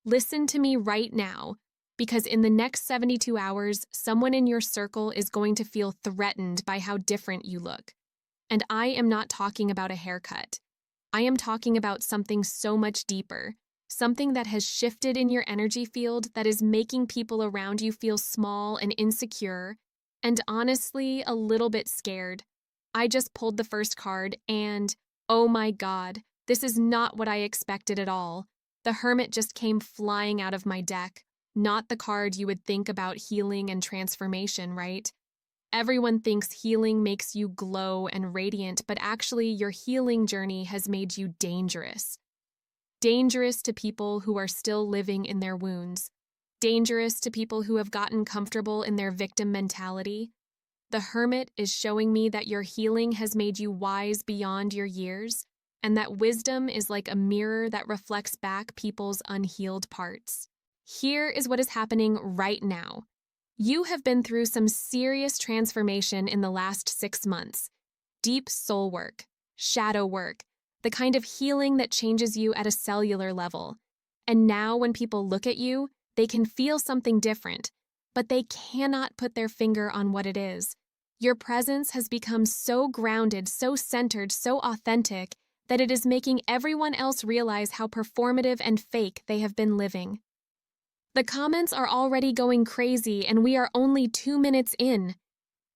Listen to me right now, because in the next 72 hours, someone in your circle is going to feel threatened by how different you look. And I am not talking about a haircut. I am talking about something so much deeper, something that has shifted in your energy field that is making people around you feel small and insecure, and honestly, a little bit scared. I just pulled the first card and, oh my God, this is not what I expected at all. The Hermit just came flying out of my deck, not the card you would think about healing and transformation, right? Everyone thinks healing makes you glow and radiant, but actually your healing journey has made you dangerous. Dangerous to people who are still living in their wounds. Dangerous to people who have gotten comfortable in their victim mentality. The Hermit is showing me that your healing has made you wise beyond your years, and that wisdom is like a mirror that reflects back people's unhealed parts. Here is what is happening right now. You have been through some serious transformation in the last 6 months. Deep soul work, shadow work, the kind of healing that changes you at a cellular level. And now when people look at you, they can feel something different, but they cannot put their finger on what it is. Your presence has become so grounded, so centered, so authentic, that it is making everyone else realize how performative and fake they have been living. The comments are already going crazy, and we are only 2 minutes in.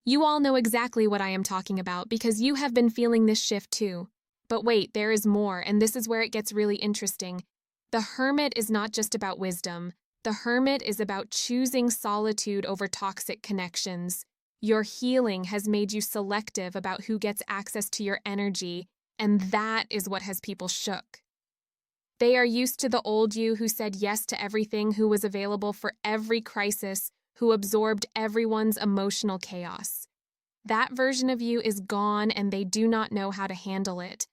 You all know exactly what I am talking about because you have been feeling this shift too. But wait, there is more, and this is where it gets really interesting. The Hermit is not just about wisdom. The Hermit is about choosing solitude over toxic connections. Your healing has made you selective about who gets access to your energy, and that is what has people shook. They are used to the old you who said yes to everything, who was available for every crisis, who absorbed everyone's emotional chaos. That version of you is gone, and they do not know how to handle it.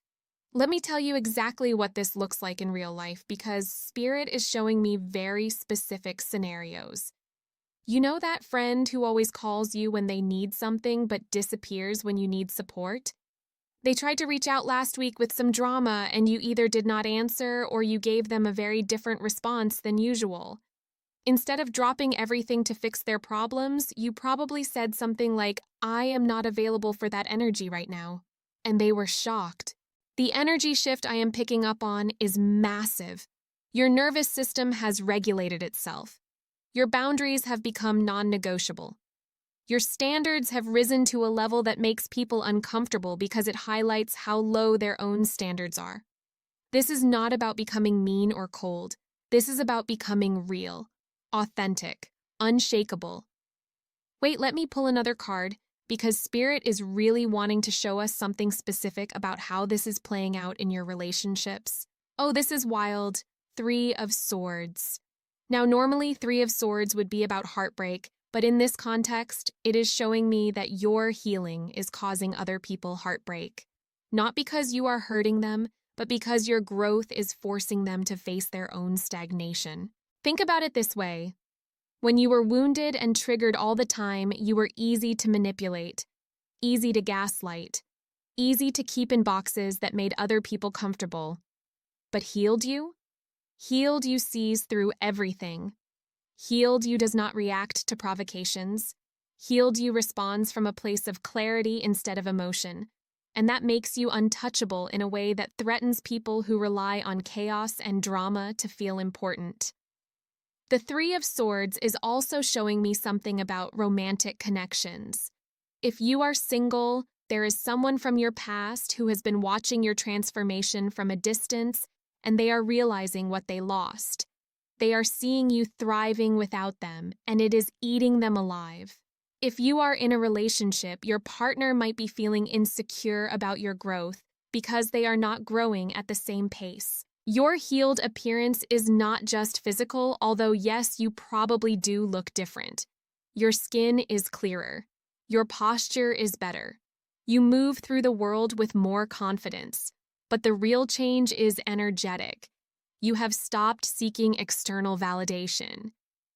Let me tell you exactly what this looks like in real life, because Spirit is showing me very specific scenarios. You know that friend who always calls you when they need something but disappears when you need support? They tried to reach out last week with some drama, and you either did not answer or you gave them a very different response than usual. Instead of dropping everything to fix their problems, you probably said something like, "I am not available for that energy right now." And they were shocked. The energy shift I am picking up on is massive. Your nervous system has regulated itself. Your boundaries have become non-negotiable. Your standards have risen to a level that makes people uncomfortable because it highlights how low their own standards are. This is not about becoming mean or cold. This is about becoming real, authentic, unshakable. Wait, let me pull another card, because Spirit is really wanting to show us something specific about how this is playing out in your relationships. Oh, this is wild. 3 of Swords. Now, normally 3 of Swords would be about heartbreak, but in this context, it is showing me that your healing is causing other people heartbreak. Not because you are hurting them, but because your growth is forcing them to face their own stagnation. Think about it this way. When you were wounded and triggered all the time, you were easy to manipulate, easy to gaslight, easy to keep in boxes that made other people comfortable. But healed you? Healed you sees through everything. Healed you does not react to provocations. Healed you responds from a place of clarity instead of emotion. And that makes you untouchable in a way that threatens people who rely on chaos and drama to feel important. The 3 of Swords is also showing me something about romantic connections. If you are single, there is someone from your past who has been watching your transformation from a distance, and they are realizing what they lost. They are seeing you thriving without them, and it is eating them alive. If you are in a relationship, your partner might be feeling insecure about your growth because they are not growing at the same pace. Your healed appearance is not just physical, although yes, you probably do look different. Your skin is clearer. Your posture is better. You move through the world with more confidence. But the real change is energetic. You have stopped seeking external validation.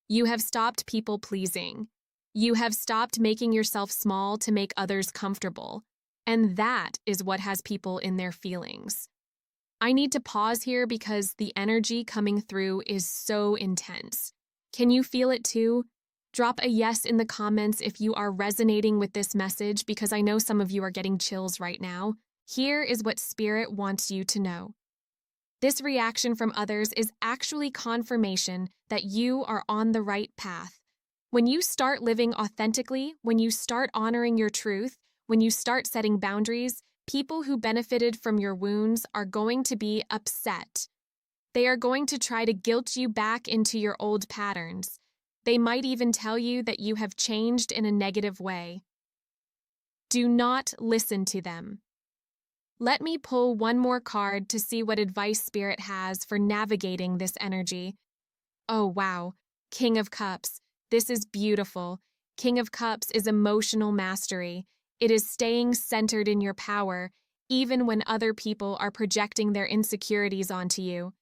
You have stopped people-pleasing. You have stopped making yourself small to make others comfortable. And that is what has people in their feelings. I need to pause here because the energy coming through is so intense. Can you feel it too? Drop a yes in the comments if you are resonating with this message because I know some of you are getting chills right now. Here is what Spirit wants you to know. This reaction from others is actually confirmation that you are on the right path. When you start living authentically, when you start honoring your truth, when you start setting boundaries, people who benefited from your wounds are going to be upset. They are going to try to guilt you back into your old patterns. They might even tell you that you have changed in a negative way. Do not listen to them. Let me pull one more card to see what advice Spirit has for navigating this energy. Oh, wow. King of Cups. This is beautiful. King of Cups is emotional mastery. It is staying centered in your power, even when other people are projecting their insecurities onto you.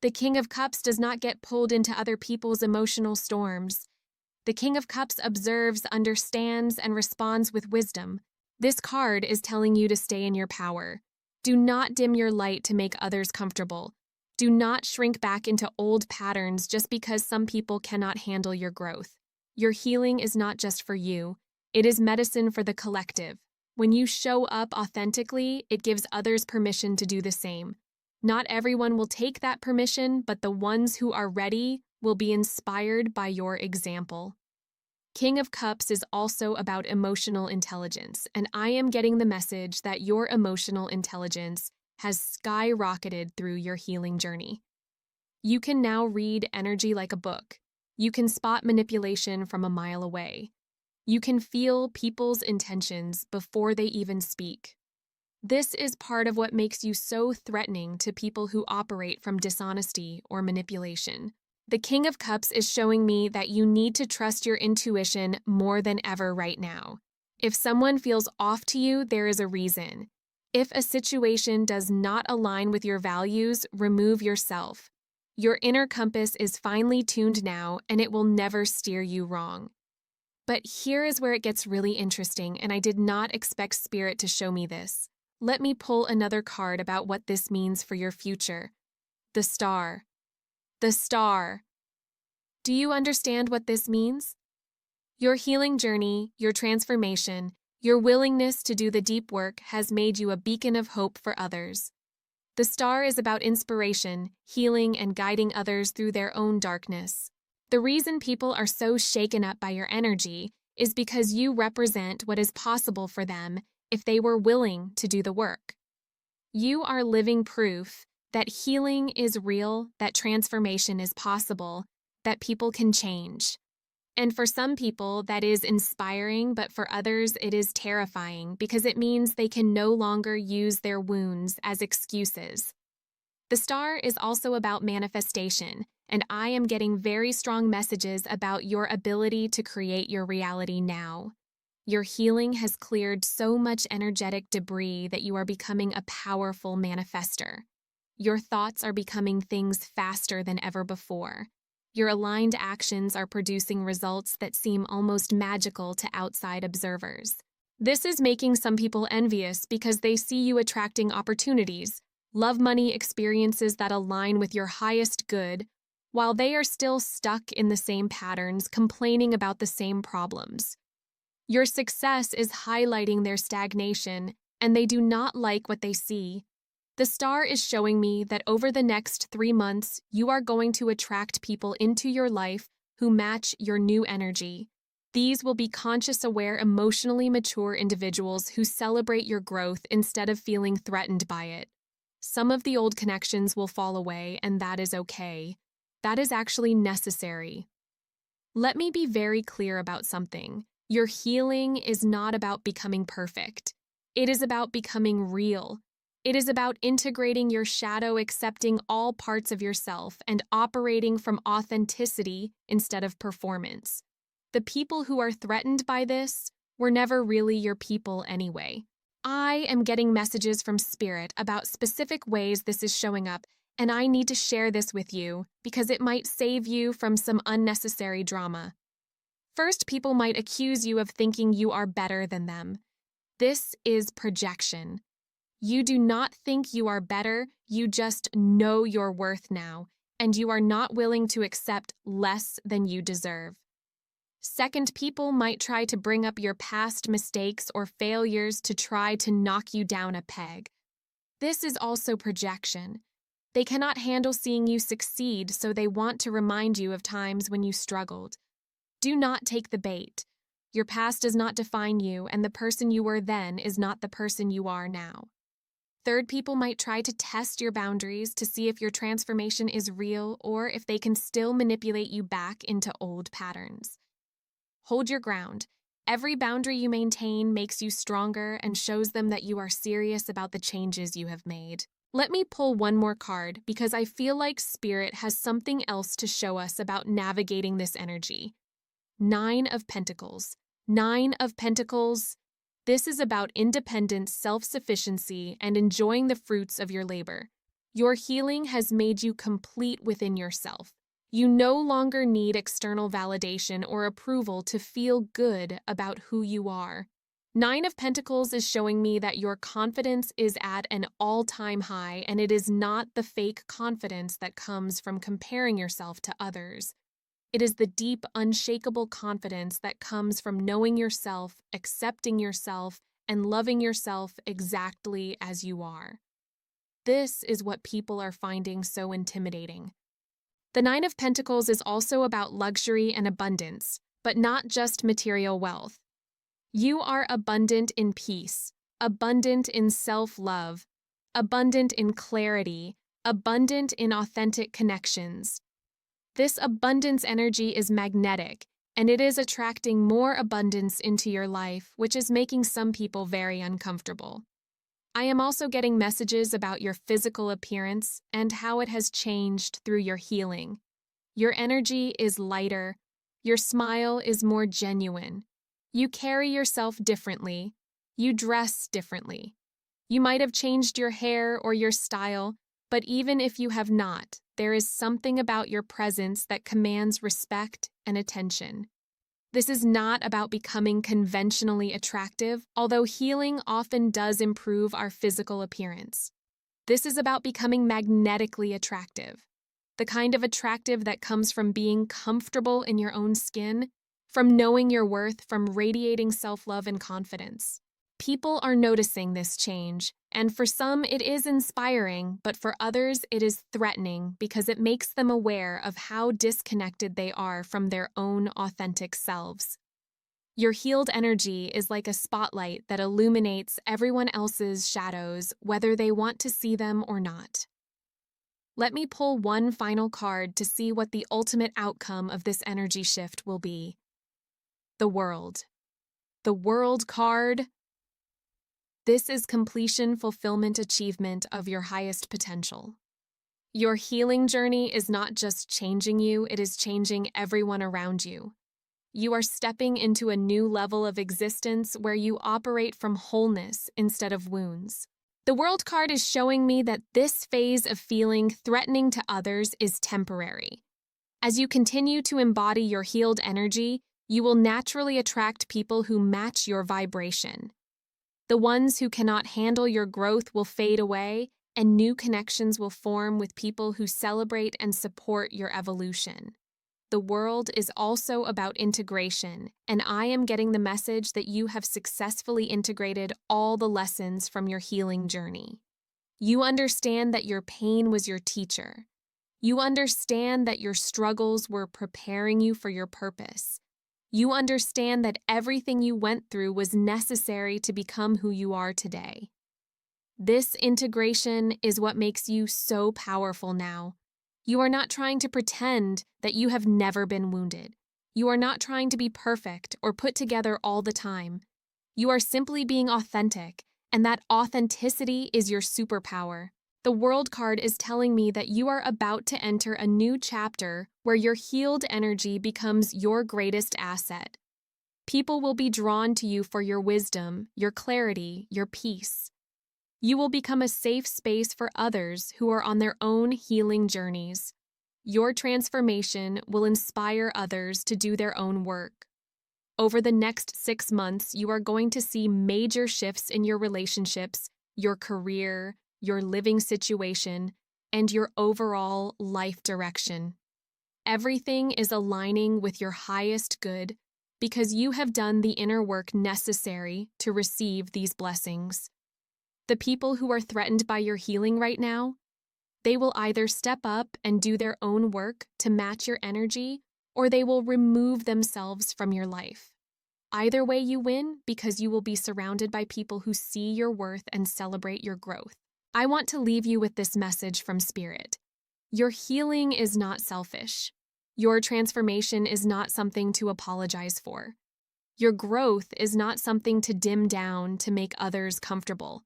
The King of Cups does not get pulled into other people's emotional storms. The King of Cups observes, understands, and responds with wisdom. This card is telling you to stay in your power. Do not dim your light to make others comfortable. Do not shrink back into old patterns just because some people cannot handle your growth. Your healing is not just for you. It is medicine for the collective. When you show up authentically, it gives others permission to do the same. Not everyone will take that permission, but the ones who are ready will be inspired by your example. King of Cups is also about emotional intelligence, and I am getting the message that your emotional intelligence has skyrocketed through your healing journey. You can now read energy like a book. You can spot manipulation from a mile away. You can feel people's intentions before they even speak. This is part of what makes you so threatening to people who operate from dishonesty or manipulation. The King of Cups is showing me that you need to trust your intuition more than ever right now. If someone feels off to you, there is a reason. If a situation does not align with your values, remove yourself. Your inner compass is finely tuned now, and it will never steer you wrong. But here is where it gets really interesting, and I did not expect Spirit to show me this. Let me pull another card about what this means for your future. The Star. The Star. Do you understand what this means? Your healing journey, your transformation, your willingness to do the deep work has made you a beacon of hope for others. The Star is about inspiration, healing, and guiding others through their own darkness. The reason people are so shaken up by your energy is because you represent what is possible for them if they were willing to do the work. You are living proof that healing is real, that transformation is possible, that people can change. And for some people, that is inspiring, but for others, it is terrifying because it means they can no longer use their wounds as excuses. The Star is also about manifestation, and I am getting very strong messages about your ability to create your reality now. Your healing has cleared so much energetic debris that you are becoming a powerful manifester. Your thoughts are becoming things faster than ever before. Your aligned actions are producing results that seem almost magical to outside observers. This is making some people envious because they see you attracting opportunities, love money experiences that align with your highest good, while they are still stuck in the same patterns, complaining about the same problems. Your success is highlighting their stagnation, and they do not like what they see. The Star is showing me that over the next 3 months, you are going to attract people into your life who match your new energy. These will be conscious, aware, emotionally mature individuals who celebrate your growth instead of feeling threatened by it. Some of the old connections will fall away, and that is okay. That is actually necessary. Let me be very clear about something. Your healing is not about becoming perfect. It is about becoming real. It is about integrating your shadow, accepting all parts of yourself, and operating from authenticity instead of performance. The people who are threatened by this were never really your people anyway. I am getting messages from Spirit about specific ways this is showing up, and I need to share this with you because it might save you from some unnecessary drama. First, people might accuse you of thinking you are better than them. This is projection. You do not think you are better, you just know your worth now, and you are not willing to accept less than you deserve. Second, people might try to bring up your past mistakes or failures to try to knock you down a peg. This is also projection. They cannot handle seeing you succeed, so they want to remind you of times when you struggled. Do not take the bait. Your past does not define you, and the person you were then is not the person you are now. Third, people might try to test your boundaries to see if your transformation is real or if they can still manipulate you back into old patterns. Hold your ground. Every boundary you maintain makes you stronger and shows them that you are serious about the changes you have made. Let me pull one more card because I feel like Spirit has something else to show us about navigating this energy. 9 of Pentacles. 9 of Pentacles. This is about independence, self-sufficiency, and enjoying the fruits of your labor. Your healing has made you complete within yourself. You no longer need external validation or approval to feel good about who you are. 9 of Pentacles is showing me that your confidence is at an all-time high, and it is not the fake confidence that comes from comparing yourself to others. It is the deep, unshakable confidence that comes from knowing yourself, accepting yourself, and loving yourself exactly as you are. This is what people are finding so intimidating. The 9 of Pentacles is also about luxury and abundance, but not just material wealth. You are abundant in peace, abundant in self-love, abundant in clarity, abundant in authentic connections. This abundance energy is magnetic, and it is attracting more abundance into your life, which is making some people very uncomfortable. I am also getting messages about your physical appearance and how it has changed through your healing. Your energy is lighter. Your smile is more genuine. You carry yourself differently. You dress differently. You might have changed your hair or your style, but even if you have not, there is something about your presence that commands respect and attention. This is not about becoming conventionally attractive, although healing often does improve our physical appearance. This is about becoming magnetically attractive, the kind of attractive that comes from being comfortable in your own skin, from knowing your worth, from radiating self-love and confidence. People are noticing this change, and for some it is inspiring, but for others it is threatening because it makes them aware of how disconnected they are from their own authentic selves. Your healed energy is like a spotlight that illuminates everyone else's shadows, whether they want to see them or not. Let me pull one final card to see what the ultimate outcome of this energy shift will be. The World. The World card. This is completion, fulfillment, achievement of your highest potential. Your healing journey is not just changing you, it is changing everyone around you. You are stepping into a new level of existence where you operate from wholeness instead of wounds. The World card is showing me that this phase of feeling threatening to others is temporary. As you continue to embody your healed energy, you will naturally attract people who match your vibration. The ones who cannot handle your growth will fade away, and new connections will form with people who celebrate and support your evolution. The World is also about integration, and I am getting the message that you have successfully integrated all the lessons from your healing journey. You understand that your pain was your teacher. You understand that your struggles were preparing you for your purpose. You understand that everything you went through was necessary to become who you are today. This integration is what makes you so powerful now. You are not trying to pretend that you have never been wounded. You are not trying to be perfect or put together all the time. You are simply being authentic, and that authenticity is your superpower. The World card is telling me that you are about to enter a new chapter where your healed energy becomes your greatest asset. People will be drawn to you for your wisdom, your clarity, your peace. You will become a safe space for others who are on their own healing journeys. Your transformation will inspire others to do their own work. Over the next 6 months, you are going to see major shifts in your relationships, your career, your living situation, and your overall life direction. Everything is aligning with your highest good because you have done the inner work necessary to receive these blessings. The people who are threatened by your healing right now, they will either step up and do their own work to match your energy, or they will remove themselves from your life. Either way, you win because you will be surrounded by people who see your worth and celebrate your growth. I want to leave you with this message from Spirit. Your healing is not selfish. Your transformation is not something to apologize for. Your growth is not something to dim down to make others comfortable.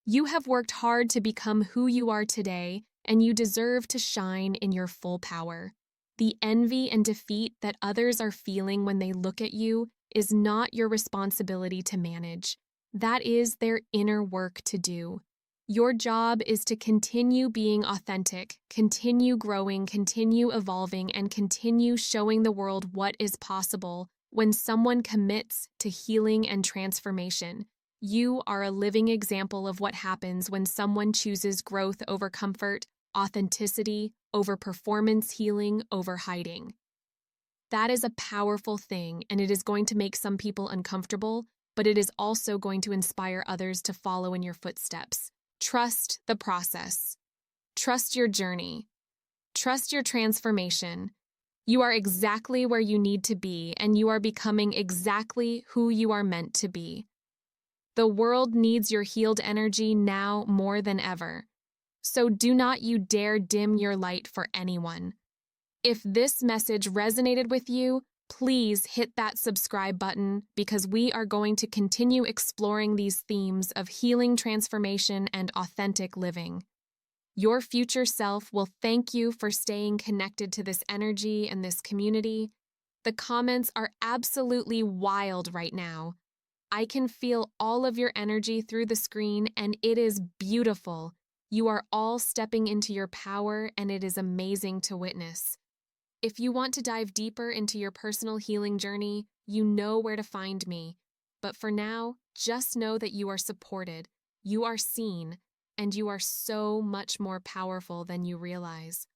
You have worked hard to become who you are today, and you deserve to shine in your full power. The envy and defeat that others are feeling when they look at you is not your responsibility to manage. That is their inner work to do. Your job is to continue being authentic, continue growing, continue evolving, and continue showing the world what is possible when someone commits to healing and transformation. You are a living example of what happens when someone chooses growth over comfort, authenticity over performance, healing over hiding. That is a powerful thing, and it is going to make some people uncomfortable, but it is also going to inspire others to follow in your footsteps. Trust the process. Trust your journey. Trust your transformation. You are exactly where you need to be, and you are becoming exactly who you are meant to be. The world needs your healed energy now more than ever. So do not you dare dim your light for anyone. If this message resonated with you, please hit that subscribe button because we are going to continue exploring these themes of healing, transformation, and authentic living. Your future self will thank you for staying connected to this energy and this community. The comments are absolutely wild right now. I can feel all of your energy through the screen, and it is beautiful. You are all stepping into your power, and it is amazing to witness. If you want to dive deeper into your personal healing journey, you know where to find me. But for now, just know that you are supported, you are seen, and you are so much more powerful than you realize.